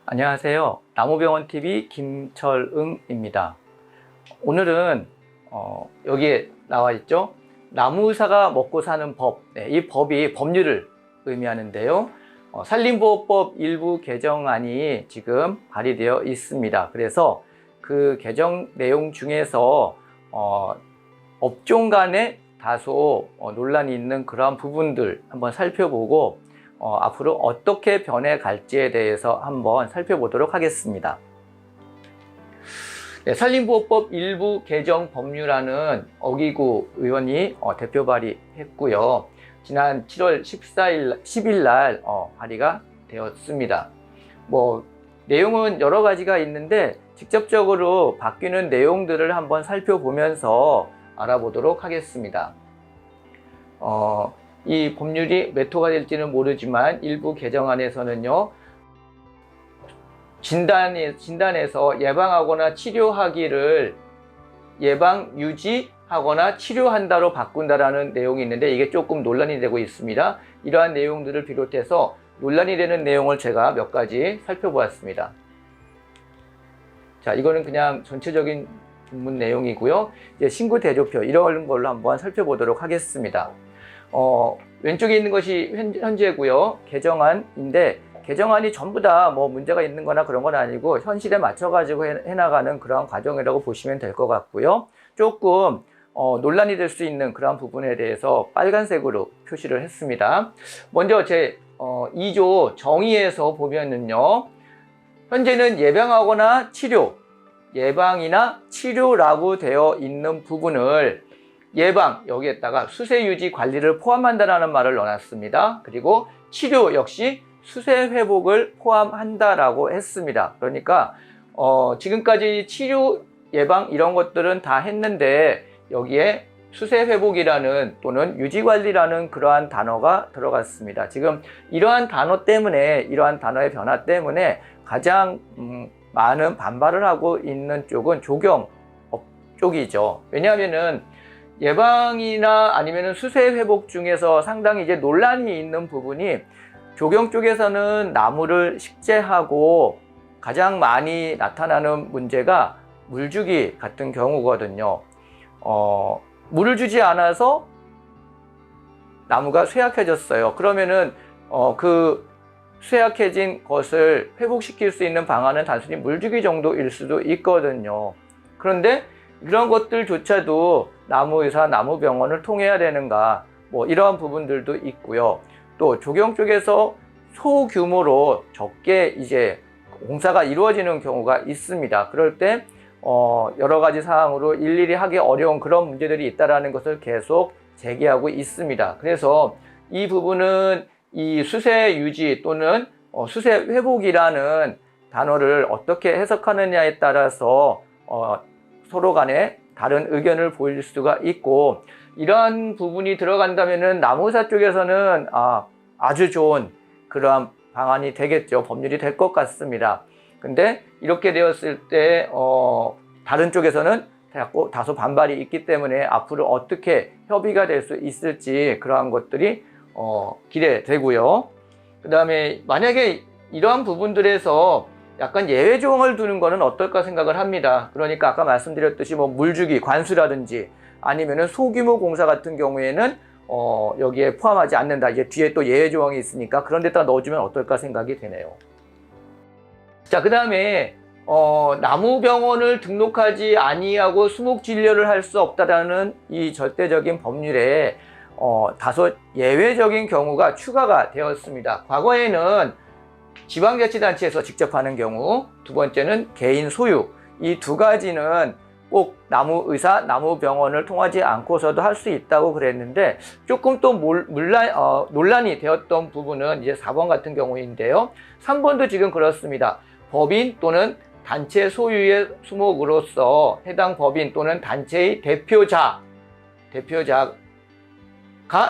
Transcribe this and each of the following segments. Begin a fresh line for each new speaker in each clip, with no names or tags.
안녕하세요. 나무병원TV 김철응입니다. 오늘은 여기에 나와 있죠. 나무의사가 먹고 사는 법, 이 법이 법률을 의미하는데요. 산림보호법 일부 개정안이 지금 발의되어 있습니다. 그래서 그 개정 내용 중에서 업종 간에 다소 논란이 있는 그러한 부분들 한번 살펴보고 앞으로 어떻게 변해갈지에 대해서 한번 살펴보도록 하겠습니다. 네, 산림보호법 일부 개정 법률안은 어기구 의원이 대표 발의했고요. 지난 7월 10일 날 발의가 되었습니다. 내용은 여러 가지가 있는데 직접적으로 바뀌는 내용들을 한번 살펴보면서 알아보도록 하겠습니다. 이 법률이 몇 호가 될지는 모르지만 일부 개정안에서는요, 진단에서 예방하거나 치료하기를 예방 유지하거나 치료한다로 바꾼다라는 내용이 있는데 이게 조금 논란이 되고 있습니다. 이러한 내용들을 비롯해서 논란이 되는 내용을 제가 몇 가지 살펴보았습니다. 자, 이거는 그냥 전체적인 본문 내용이고요. 이제 신고 대조표 이런 걸로 한번 살펴보도록 하겠습니다. 왼쪽에 있는 것이 현재고요. 개정안인데 개정안이 전부 다 문제가 있는 거나 그런 건 아니고 현실에 맞춰 가지고 해나가는 그런 과정이라고 보시면 될 것 같고요. 조금 논란이 될 수 있는 그런 부분에 대해서 빨간색으로 표시를 했습니다. 먼저 제 2조 정의에서 보면은요, 현재는 예방하거나 치료, 예방이나 치료라고 되어 있는 부분을 예방, 여기에다가 수세 유지 관리를 포함한다는 말을 넣어놨습니다. 그리고 치료 역시 수세 회복을 포함한다라고 했습니다. 그러니까 지금까지 치료, 예방 이런 것들은 다 했는데 여기에 수세 회복이라는 또는 유지 관리라는 그러한 단어가 들어갔습니다. 지금 이러한 단어 때문에, 이러한 단어의 변화 때문에 가장 많은 반발을 하고 있는 쪽은 조경업 쪽이죠. 왜냐하면은 예방이나 아니면 수세 회복 중에서 상당히 이제 논란이 있는 부분이 조경 쪽에서는 나무를 식재하고 가장 많이 나타나는 문제가 물주기 같은 경우거든요. 물을 주지 않아서 나무가 쇠약해졌어요. 그러면은 그 쇠약해진 것을 회복시킬 수 있는 방안은 단순히 물주기 정도일 수도 있거든요. 그런데 이런 것들조차도 나무의사, 나무병원을 통해야 되는가, 이러한 부분들도 있고요. 또 조경 쪽에서 소규모로 적게 이제 공사가 이루어지는 경우가 있습니다. 그럴 때 여러 가지 사항으로 일일이 하기 어려운 그런 문제들이 있다는 것을 계속 제기하고 있습니다. 그래서 이 부분은 이 수세 유지 또는 수세 회복이라는 단어를 어떻게 해석하느냐에 따라서 서로 간에 다른 의견을 보일 수가 있고, 이러한 부분이 들어간다면은 나무의사 쪽에서는 아주 좋은 그러한 방안이 되겠죠. 법률이 될 것 같습니다. 근데 이렇게 되었을 때 다른 쪽에서는 다소 반발이 있기 때문에 앞으로 어떻게 협의가 될 수 있을지 그러한 것들이 기대되고요. 그 다음에 만약에 이러한 부분들에서 약간 예외 조항을 두는 거는 어떨까 생각을 합니다. 그러니까 아까 말씀드렸듯이 물주기, 관수라든지 아니면은 소규모 공사 같은 경우에는 여기에 포함하지 않는다. 이제 뒤에 또 예외 조항이 있으니까 그런 데다 넣어주면 어떨까 생각이 되네요. 자, 그 다음에 나무병원을 등록하지 아니하고 수목진료를 할 수 없다라는 이 절대적인 법률에 다소 예외적인 경우가 추가가 되었습니다. 과거에는 지방자치단체에서 직접 하는 경우, 두 번째는 개인 소유, 이 두 가지는 꼭 나무의사, 나무병원을 통하지 않고서도 할 수 있다고 그랬는데 조금 또 논란이 되었던 부분은 이제 4번 같은 경우인데요. 3번도 지금 그렇습니다. 법인 또는 단체 소유의 수목으로서 해당 법인 또는 단체의 대표자가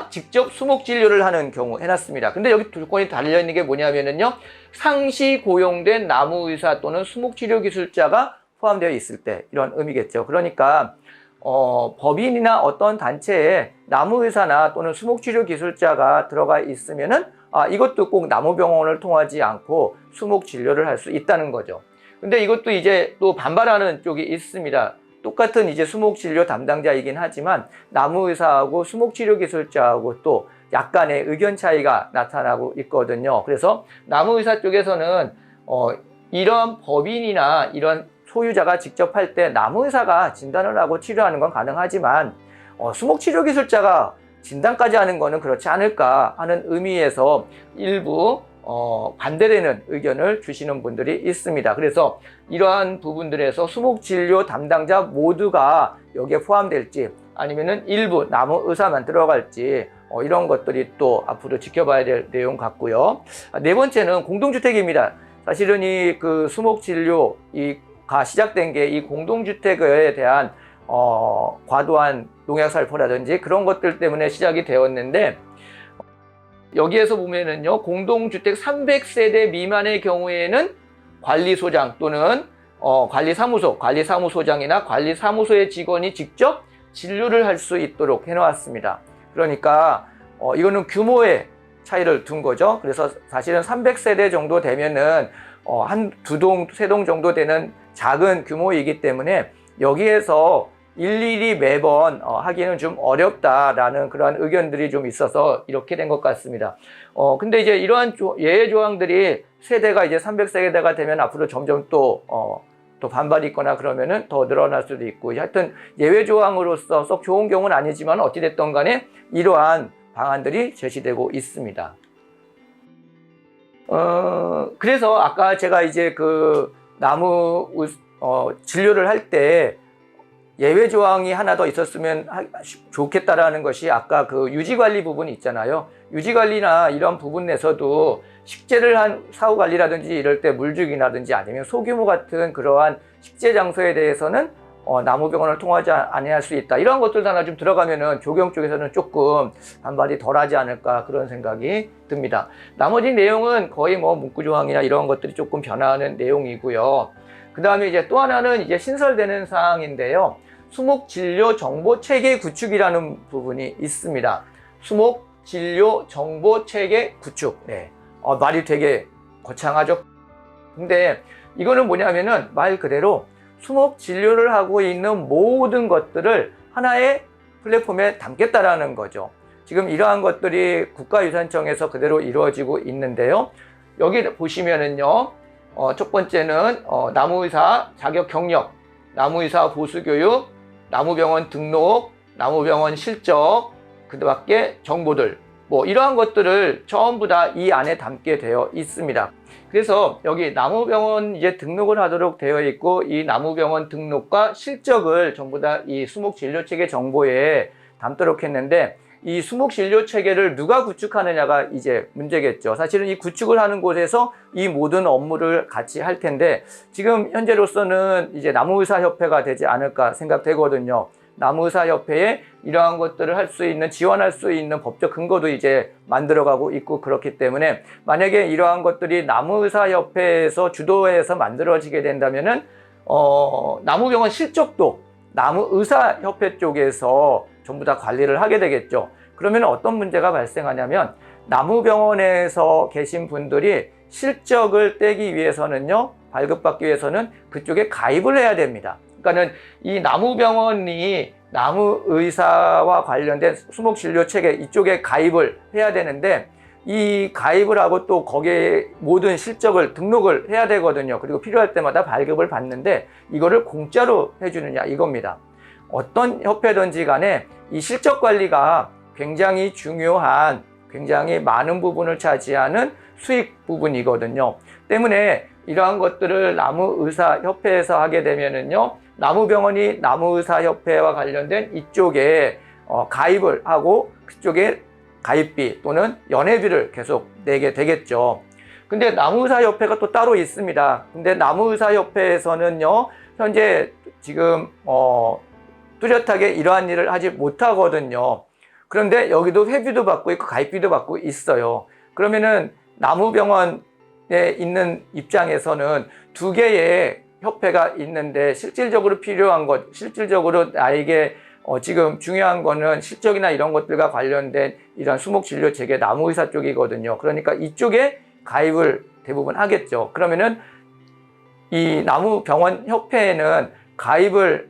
직접 수목 진료를 하는 경우 해놨습니다. 근데 여기 조건이 달려있는 게 뭐냐면요, 상시 고용된 나무의사 또는 수목치료기술자가 포함되어 있을 때, 이런 의미겠죠. 그러니까 법인이나 어떤 단체에 나무의사나 또는 수목치료기술자가 들어가 있으면은 이것도 꼭 나무병원을 통하지 않고 수목 진료를 할 수 있다는 거죠. 근데 이것도 이제 또 반발하는 쪽이 있습니다. 똑같은 이제 수목 진료 담당자이긴 하지만 나무 의사하고 수목 치료 기술자하고 또 약간의 의견 차이가 나타나고 있거든요. 그래서 나무 의사 쪽에서는 이런 법인이나 이런 소유자가 직접 할 때 나무 의사가 진단을 하고 치료하는 건 가능하지만 수목 치료 기술자가 진단까지 하는 거는 그렇지 않을까 하는 의미에서 일부 반대되는 의견을 주시는 분들이 있습니다. 그래서 이러한 부분들에서 수목진료 담당자 모두가 여기에 포함될지 아니면은 일부 나무 의사만 들어갈지 이런 것들이 또 앞으로 지켜봐야 될 내용 같고요. 네 번째는 공동주택입니다. 사실은 이 그 수목진료가 시작된 게 이 공동주택에 대한 과도한 농약 살포라든지 그런 것들 때문에 시작이 되었는데, 여기에서 보면은요, 공동주택 300세대 미만의 경우에는 관리소장 또는 관리사무소장이나 관리사무소의 직원이 직접 진료를 할 수 있도록 해놓았습니다. 그러니까 이거는 규모의 차이를 둔 거죠. 그래서 사실은 300세대 정도 되면은 한 두 동, 세 동 정도 되는 작은 규모이기 때문에 여기에서 일일이 매번 하기는 좀 어렵다라는 그러한 의견들이 좀 있어서 이렇게 된 것 같습니다. 근데 이제 이러한 예외 조항들이 세대가 이제 300세대가 되면 앞으로 점점 또 반발이 있거나 그러면은 더 늘어날 수도 있고, 하여튼 예외 조항으로서 썩 좋은 경우는 아니지만 어찌됐든 간에 이러한 방안들이 제시되고 있습니다. 그래서 아까 제가 이제 그 나무 진료를 할 때 예외 조항이 하나 더 있었으면 좋겠다라는 것이 아까 그 유지관리 부분이 있잖아요. 유지관리나 이런 부분에서도 식재를 한 사후관리라든지 이럴 때 물주기라든지 아니면 소규모 같은 그러한 식재 장소에 대해서는 나무병원을 통하지 아니할 수 있다. 이런 것들 하나 좀 들어가면은 조경 쪽에서는 조금 반발이 덜하지 않을까 그런 생각이 듭니다. 나머지 내용은 거의 뭐 문구조항이나 이런 것들이 조금 변화하는 내용이고요. 그 다음에 이제 또 하나는 이제 신설되는 사항인데요. 수목진료정보체계 구축이라는 부분이 있습니다. 수목진료정보체계 구축. 네. 말이 되게 거창하죠. 근데 이거는 뭐냐면은 말 그대로 수목진료를 하고 있는 모든 것들을 하나의 플랫폼에 담겠다라는 거죠. 지금 이러한 것들이 국가유산청에서 그대로 이루어지고 있는데요. 여기 보시면은요. 첫 번째는 나무의사 자격 경력, 나무의사 보수교육, 나무병원 등록, 나무병원 실적, 그 밖에 정보들, 뭐 이러한 것들을 전부 다 이 안에 담게 되어 있습니다. 그래서 여기 나무병원 이제 등록을 하도록 되어 있고, 이 나무병원 등록과 실적을 전부 다 이 수목진료체계 정보에 담도록 했는데, 이 수목진료체계를 누가 구축하느냐가 이제 문제겠죠. 사실은 이 구축을 하는 곳에서 이 모든 업무를 같이 할 텐데, 지금 현재로서는 이제 나무의사협회가 되지 않을까 생각되거든요. 나무의사협회에 이러한 것들을 할 수 있는, 지원할 수 있는 법적 근거도 이제 만들어가고 있고, 그렇기 때문에 만약에 이러한 것들이 나무의사협회에서 주도해서 만들어지게 된다면은 나무병원 실적도 나무의사협회 쪽에서 전부 다 관리를 하게 되겠죠. 그러면 어떤 문제가 발생하냐면, 나무병원에서 계신 분들이 실적을 떼기 위해서는요, 발급받기 위해서는 그쪽에 가입을 해야 됩니다. 그러니까는 이 나무병원이 나무의사와 관련된 수목진료체계 이쪽에 가입을 해야 되는데, 이 가입을 하고 또 거기에 모든 실적을 등록을 해야 되거든요. 그리고 필요할 때마다 발급을 받는데 이거를 공짜로 해주느냐 이겁니다. 어떤 협회든지 간에 이 실적 관리가 굉장히 중요한, 굉장히 많은 부분을 차지하는 수익 부분이거든요. 때문에 이러한 것들을 나무의사협회에서 하게 되면은요, 나무병원이 나무의사협회와 관련된 이쪽에 가입을 하고 그쪽에 가입비 또는 연회비를 계속 내게 되겠죠. 근데 나무의사협회가 또 따로 있습니다. 근데 나무의사협회에서는요, 현재 지금 뚜렷하게 이러한 일을 하지 못하거든요. 그런데 여기도 회비도 받고 있고 가입비도 받고 있어요. 그러면은 나무병원에 있는 입장에서는 두 개의 협회가 있는데 실질적으로 필요한 것, 실질적으로 나에게 지금 중요한 거는 실적이나 이런 것들과 관련된 이런 수목진료체계 나무의사 쪽이거든요. 그러니까 이쪽에 가입을 대부분 하겠죠. 그러면은 이 나무병원협회에는 가입을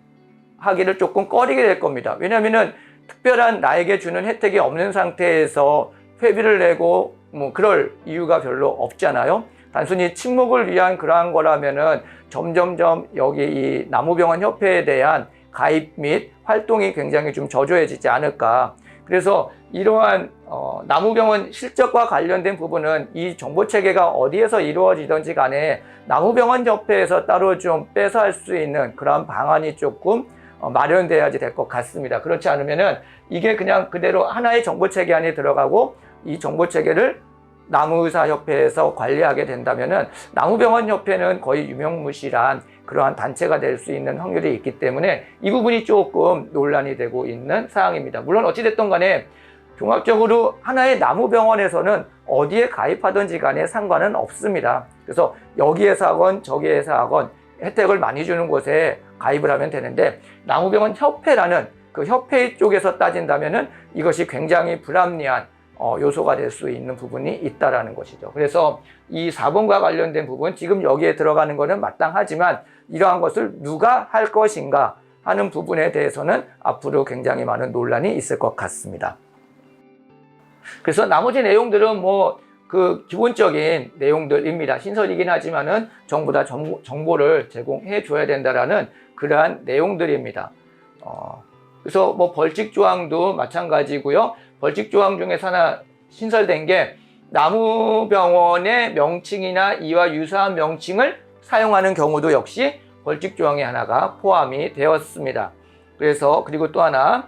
하기를 조금 꺼리게 될 겁니다. 왜냐하면은 특별한 나에게 주는 혜택이 없는 상태에서 회비를 내고 뭐 그럴 이유가 별로 없잖아요. 단순히 친목을 위한 그러한 거라면은 점점점 여기 이 나무병원협회에 대한 가입 및 활동이 굉장히 좀 저조해지지 않을까. 그래서 이러한 나무병원 실적과 관련된 부분은 이 정보체계가 어디에서 이루어지든지 간에 나무병원협회에서 따로 좀 빼서 할 수 있는 그런 방안이 조금 마련돼야지 될 것 같습니다. 그렇지 않으면은 이게 그냥 그대로 하나의 정보체계 안에 들어가고 이 정보체계를 나무의사협회에서 관리하게 된다면은 나무병원협회는 거의 유명무실한 그러한 단체가 될 수 있는 확률이 있기 때문에 이 부분이 조금 논란이 되고 있는 사항입니다. 물론 어찌됐든 간에 종합적으로 하나의 나무병원에서는 어디에 가입하든지 간에 상관은 없습니다. 그래서 여기에서 하건 저기에서 하건 혜택을 많이 주는 곳에 가입을 하면 되는데 나무병원협회라는 그 협회 쪽에서 따진다면은 이것이 굉장히 불합리한 요소가 될 수 있는 부분이 있다라는 것이죠. 그래서 이 4번과 관련된 부분, 지금 여기에 들어가는 것은 마땅하지만 이러한 것을 누가 할 것인가 하는 부분에 대해서는 앞으로 굉장히 많은 논란이 있을 것 같습니다. 그래서 나머지 내용들은 뭐 그 기본적인 내용들입니다. 신설이긴 하지만은 전부 다 정보를 제공해 줘야 된다라는 그러한 내용들입니다. 그래서 뭐 벌칙 조항도 마찬가지고요. 벌칙 조항 중에서 하나 신설된 게 나무병원의 명칭이나 이와 유사한 명칭을 사용하는 경우도 역시 벌칙 조항에 하나가 포함이 되었습니다. 그래서 그리고 또 하나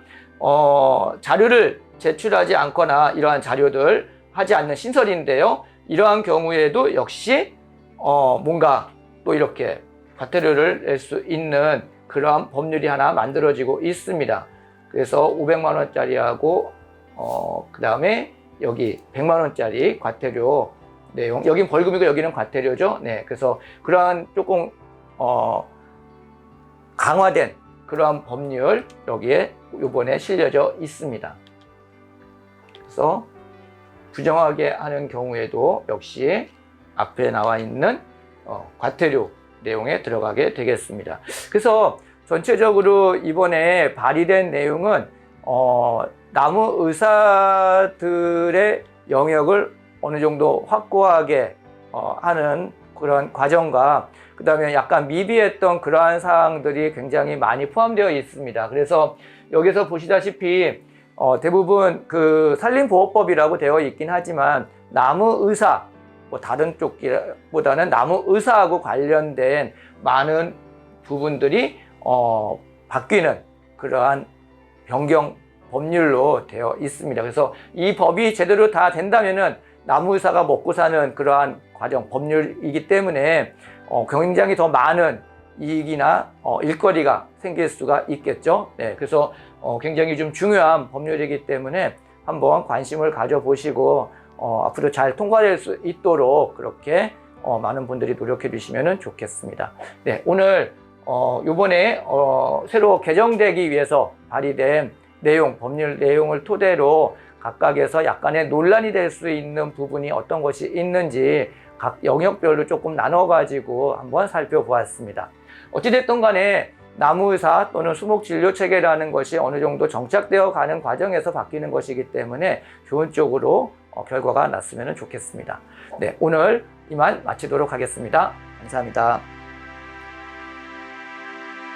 자료를 제출하지 않거나 이러한 자료들 하지 않는 신설인데요. 이러한 경우에도 역시 뭔가 또 이렇게 과태료를 낼 수 있는 그러한 법률이 하나 만들어지고 있습니다. 그래서 500만 원짜리하고 그 다음에 여기 100만 원짜리 과태료 내용, 여긴 벌금이고 여기는 과태료죠. 네, 그래서 그러한 조금 강화된 그러한 법률 여기에 이번에 실려져 있습니다. 그래서 부정하게 하는 경우에도 역시 앞에 나와 있는 과태료 내용에 들어가게 되겠습니다. 그래서 전체적으로 이번에 발의된 내용은 나무 의사들의 영역을 어느 정도 확고하게 하는 그런 과정과 그 다음에 약간 미비했던 그러한 사항들이 굉장히 많이 포함되어 있습니다. 그래서 여기서 보시다시피 대부분 그 산림보호법이라고 되어 있긴 하지만 나무 의사, 뭐 다른 쪽보다는 나무 의사하고 관련된 많은 부분들이 바뀌는 그러한 변경 법률로 되어 있습니다. 그래서 이 법이 제대로 다 된다면은 나무 의사가 먹고 사는 그러한 과정, 법률이기 때문에 굉장히 더 많은 이익이나 일거리가 생길 수가 있겠죠. 네, 그래서 굉장히 좀 중요한 법률이기 때문에 한번 관심을 가져보시고 앞으로 잘 통과될 수 있도록 그렇게 많은 분들이 노력해 주시면 좋겠습니다. 네, 오늘 요번에 새로 개정되기 위해서 발의된 내용, 법률 내용을 토대로 각각에서 약간의 논란이 될 수 있는 부분이 어떤 것이 있는지 각 영역별로 조금 나눠가지고 한번 살펴보았습니다. 어찌됐든 간에 나무의사 또는 수목진료체계라는 것이 어느 정도 정착되어 가는 과정에서 바뀌는 것이기 때문에 좋은 쪽으로 결과가 났으면 좋겠습니다. 네, 오늘 이만 마치도록 하겠습니다. 감사합니다.